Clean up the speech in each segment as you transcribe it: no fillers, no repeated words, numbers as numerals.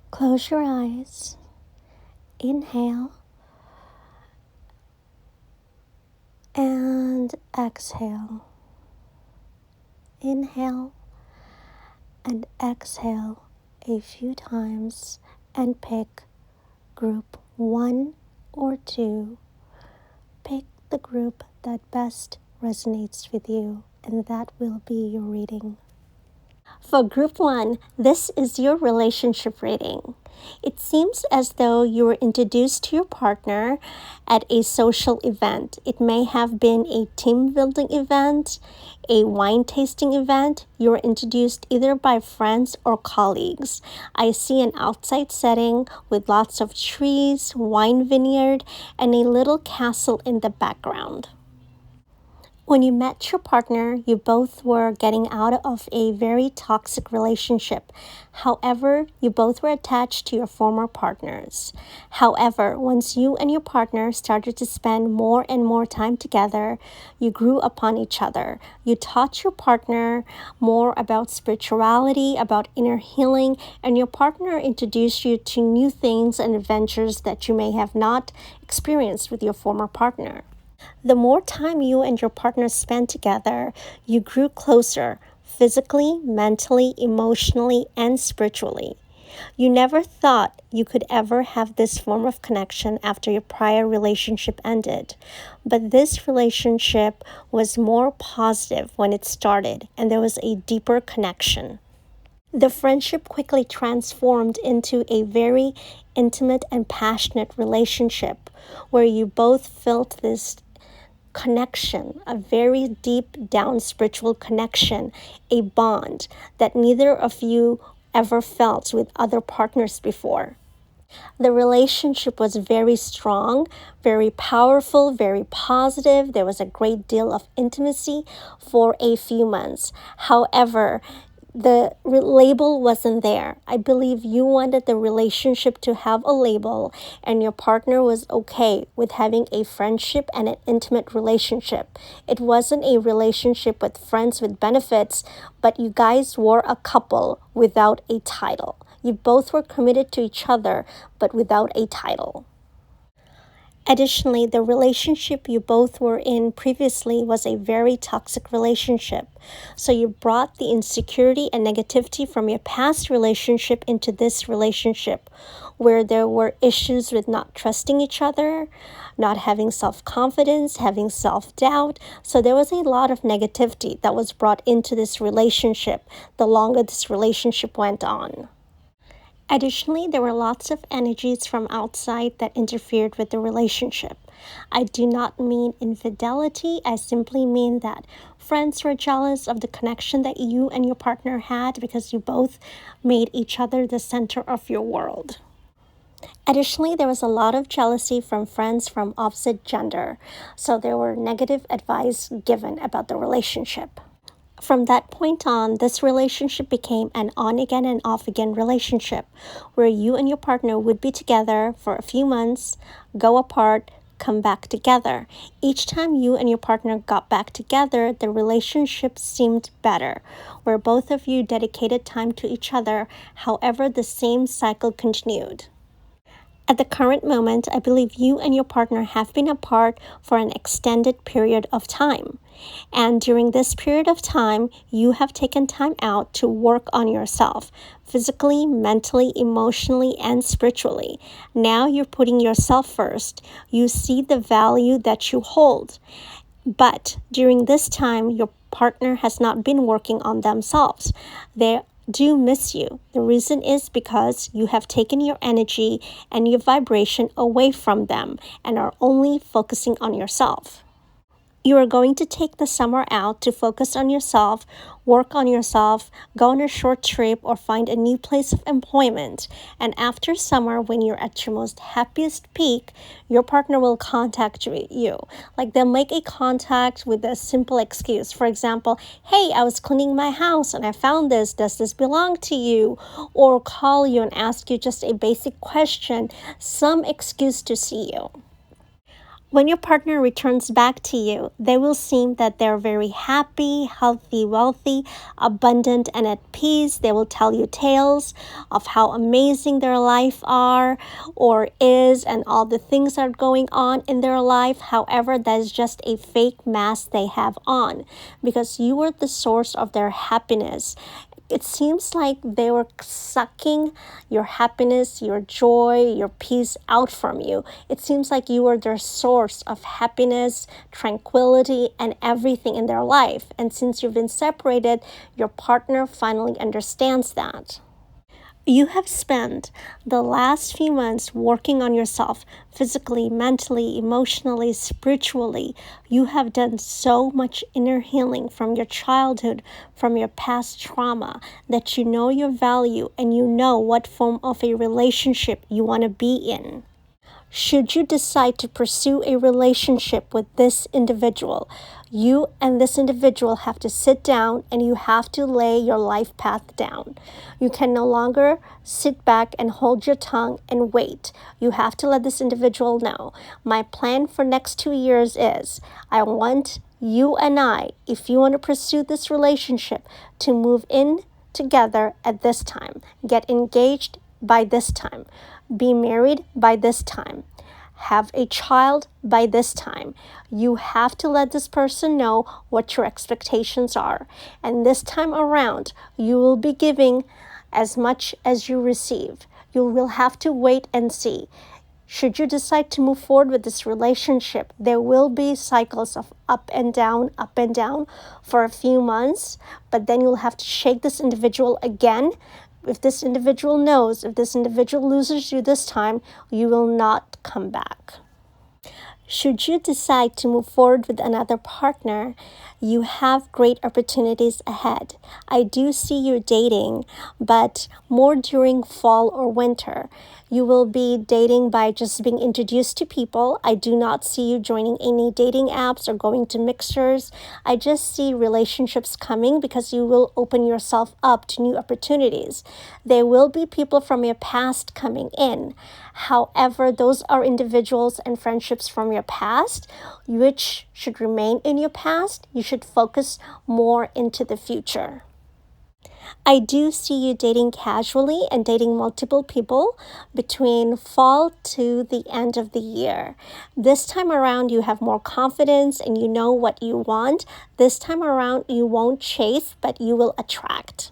Close your eyes. Inhale and exhale. Inhale and exhale a few times and pick group 1 or 2. Pick the group that best resonates with you, and that will be your reading. For group 1, this is your relationship reading. It seems as though you were introduced to your partner at a social event. It may have been a team building event, a wine tasting event. You were introduced either by friends or colleagues. I see an outside setting with lots of trees, wine vineyard, and a little castle in the background. When you met your partner, you both were getting out of a very toxic relationship. However, you both were attached to your former partners. However, once you and your partner started to spend more and more time together, you grew upon each other. You taught your partner more about spirituality, about inner healing, and your partner introduced you to new things and adventures that you may have not experienced with your former partner. The more time you and your partner spent together, you grew closer physically, mentally, emotionally, and spiritually. You never thought you could ever have this form of connection after your prior relationship ended. But this relationship was more positive when it started, and there was a deeper connection. The friendship quickly transformed into a very intimate and passionate relationship where you both felt this connection, a very deep down spiritual connection, a bond that neither of you ever felt with other partners before. The relationship was very strong, very powerful, very positive. There was a great deal of intimacy for a few months. However, the label wasn't there. I believe you wanted the relationship to have a label, and your partner was okay with having a friendship and an intimate relationship. It wasn't a relationship with friends with benefits, but you guys were a couple without a title. You both were committed to each other, but without a title. Additionally, the relationship you both were in previously was a very toxic relationship. So you brought the insecurity and negativity from your past relationship into this relationship, where there were issues with not trusting each other, not having self-confidence, having self-doubt. So there was a lot of negativity that was brought into this relationship the longer this relationship went on. Additionally, there were lots of energies from outside that interfered with the relationship. I do not mean infidelity. I simply mean that friends were jealous of the connection that you and your partner had because you both made each other the center of your world. Additionally, there was a lot of jealousy from friends from opposite gender. So there were negative advice given about the relationship. From that point on, this relationship became an on-again and off-again relationship where you and your partner would be together for a few months, go apart, come back together. Each time you and your partner got back together, the relationship seemed better, where both of you dedicated time to each other. However, the same cycle continued. At the current moment, I believe you and your partner have been apart for an extended period of time. And during this period of time, you have taken time out to work on yourself, physically, mentally, emotionally, and spiritually. Now you're putting yourself first. You see the value that you hold. But during this time, your partner has not been working on themselves. They do miss you. The reason is because you have taken your energy and your vibration away from them and are only focusing on yourself. You are going to take the summer out to focus on yourself, work on yourself, go on a short trip, or find a new place of employment. And after summer, when you're at your most happiest peak, your partner will contact you. Like they'll make a contact with a simple excuse. For example, hey, I was cleaning my house and I found this. Does this belong to you? Or call you and ask you just a basic question, some excuse to see you. When your partner returns back to you, they will seem that they're very happy, healthy, wealthy, abundant, and at peace. They will tell you tales of how amazing their life are or is and all the things that are going on in their life. However, that is just a fake mask they have on because you are the source of their happiness. It seems like they were sucking your happiness, your joy, your peace out from you. It seems like you were their source of happiness, tranquility, and everything in their life. And since you've been separated, your partner finally understands that. You have spent the last few months working on yourself physically, mentally, emotionally, spiritually. You have done so much inner healing from your childhood, from your past trauma, that you know your value and you know what form of a relationship you want to be in. Should you decide to pursue a relationship with this individual, you and this individual have to sit down and you have to lay your life path down. You can no longer sit back and hold your tongue and wait. You have to let this individual know, my plan for next 2 years is I want you and I, if you want to pursue this relationship, to move in together at this time, get engaged by this time, be married by this time, have a child by this time. You have to let this person know what your expectations are. And this time around, you will be giving as much as you receive. You will have to wait and see. Should you decide to move forward with this relationship, there will be cycles of up and down for a few months, but then you'll have to shake this individual again. If this individual knows, if this individual loses you this time, you will not come back. Should you decide to move forward with another partner, you have great opportunities ahead. I do see you dating, but more during fall or winter. You will be dating by just being introduced to people. I do not see you joining any dating apps or going to mixers. I just see relationships coming because you will open yourself up to new opportunities. There will be people from your past coming in. However, those are individuals and friendships from your past, which should remain in your past. You should focus more into the future. I do see you dating casually and dating multiple people between fall to the end of the year. This time around, you have more confidence and you know what you want. This time around, you won't chase, but you will attract.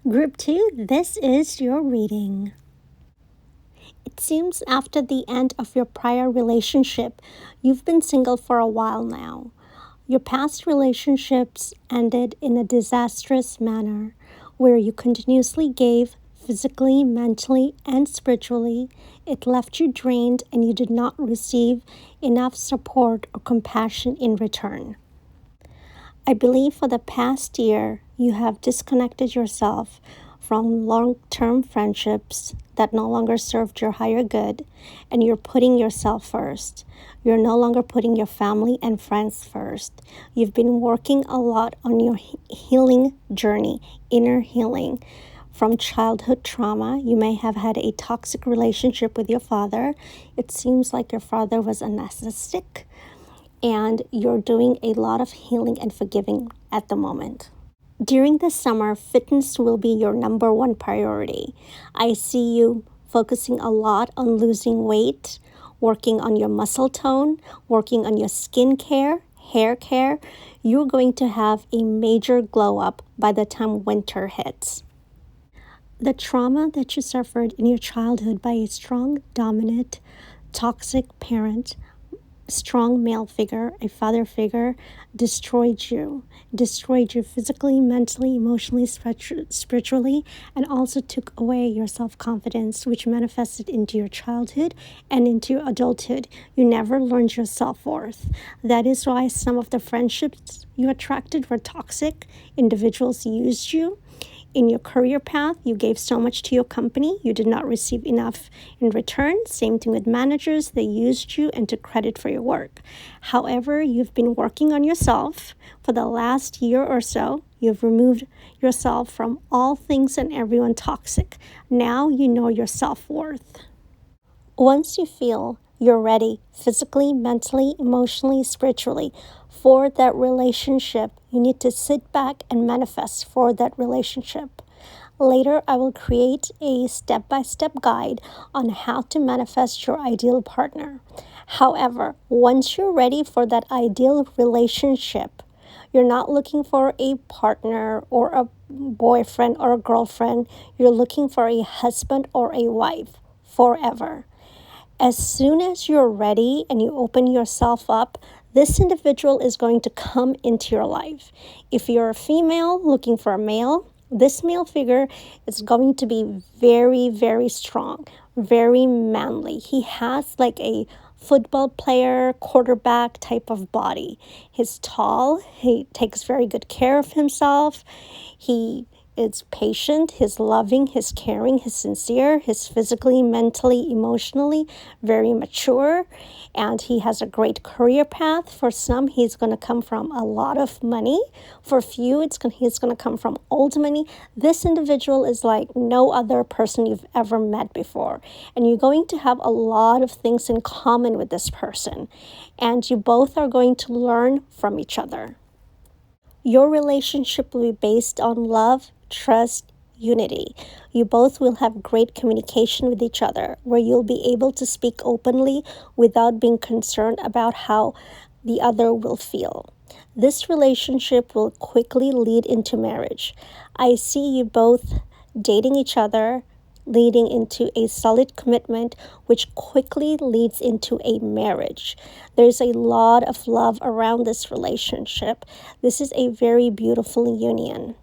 Group 2, this is your reading. It seems after the end of your prior relationship, you've been single for a while now. Your past relationships ended in a disastrous manner where you continuously gave physically, mentally, and spiritually. It left you drained and you did not receive enough support or compassion in return. I believe for the past year, you have disconnected yourself from long-term friendships that no longer served your higher good, and you're putting yourself first. You're no longer putting your family and friends first. You've been working a lot on your healing journey, inner healing. From childhood trauma, you may have had a toxic relationship with your father. It seems like your father was a narcissistic, and you're doing a lot of healing and forgiving at the moment. During the summer, fitness will be your number one priority. I see you focusing a lot on losing weight, working on your muscle tone, working on your skin care, hair care. You're going to have a major glow up by the time winter hits. The trauma that you suffered in your childhood by a strong, dominant, toxic parent, strong male figure, a father figure, destroyed you physically, mentally, emotionally, spiritually, and also took away your self-confidence, which manifested into your childhood and into your adulthood. You never learned your self-worth. That is why some of the friendships you attracted were toxic. Individuals used you. In your career path, you gave so much to your company, you did not receive enough in return. Same thing with managers, they used you and took credit for your work. However, you've been working on yourself for the last year or so. You've removed yourself from all things and everyone toxic. Now you know your self-worth. Once you feel you're ready physically, mentally, emotionally, spiritually for that relationship. You need to sit back and manifest for that relationship. Later, I will create a step-by-step guide on how to manifest your ideal partner. However, once you're ready for that ideal relationship, you're not looking for a partner or a boyfriend or a girlfriend. You're looking for a husband or a wife forever. As soon as you're ready and you open yourself up, this individual is going to come into your life. If you're a female looking for a male, this male figure is going to be very, very strong, very manly. He has like a football player, quarterback type of body. He's tall. He takes very good care of himself. He is patient, he's loving, he's caring, he's sincere, he's physically, mentally, emotionally very mature, and he has a great career path. For some, he's going to come from a lot of money. For a few, he's going to come from old money. This individual is like no other person you've ever met before, and you're going to have a lot of things in common with this person, and you both are going to learn from each other. Your relationship will be based on love, trust, unity. You both will have great communication with each other, where you'll be able to speak openly without being concerned about how the other will feel. This relationship will quickly lead into marriage. I see you both dating each other, leading into a solid commitment, which quickly leads into a marriage. There's a lot of love around this relationship. This is a very beautiful union.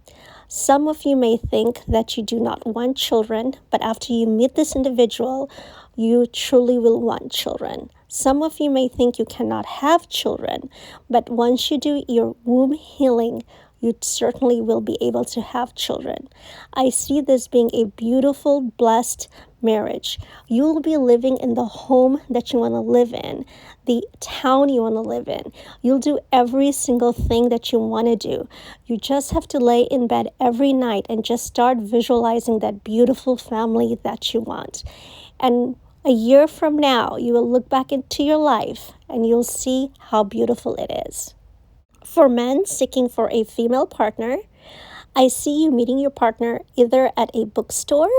Some of you may think that you do not want children, but after you meet this individual, you truly will want children. Some of you may think you cannot have children, but once you do your womb healing, you certainly will be able to have children. I see this being a beautiful, blessed marriage. You will be living in the home that you want to live in, the town you want to live in. You'll do every single thing that you want to do. You just have to lay in bed every night and just start visualizing that beautiful family that you want. And a year from now, you will look back into your life and you'll see how beautiful it is. For men seeking for a female partner, I see you meeting your partner either at a bookstore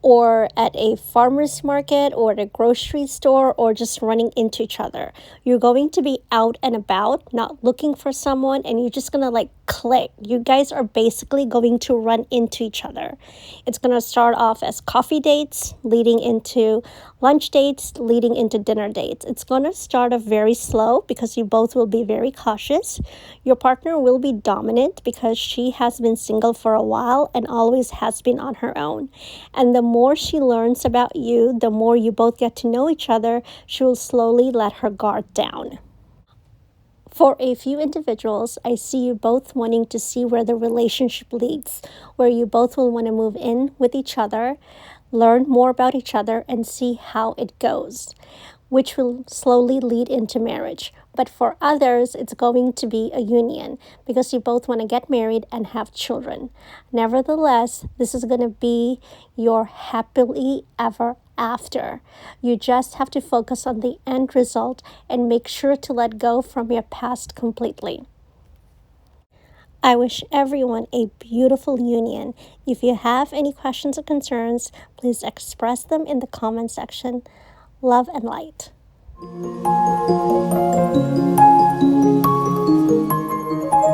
or at a farmer's market or at a grocery store or just running into each other. You're going to be out and about, not looking for someone, and you're just going to click. You guys are basically going to run into each other. It's going to start off as coffee dates, leading into lunch dates, leading into dinner dates. It's going to start off very slow because you both will be very cautious. Your partner will be dominant because she has been single for a while and always has been on her own. And the more she learns about you, the more you both get to know each other, she will slowly let her guard down. For a few individuals, I see you both wanting to see where the relationship leads, where you both will want to move in with each other, learn more about each other, and see how it goes, which will slowly lead into marriage. But for others, it's going to be a union because you both want to get married and have children. Nevertheless, this is going to be your happily ever after. You just have to focus on the end result and make sure to let go from your past completely. I wish everyone a beautiful union. If you have any questions or concerns, please express them in the comment section. Love and light.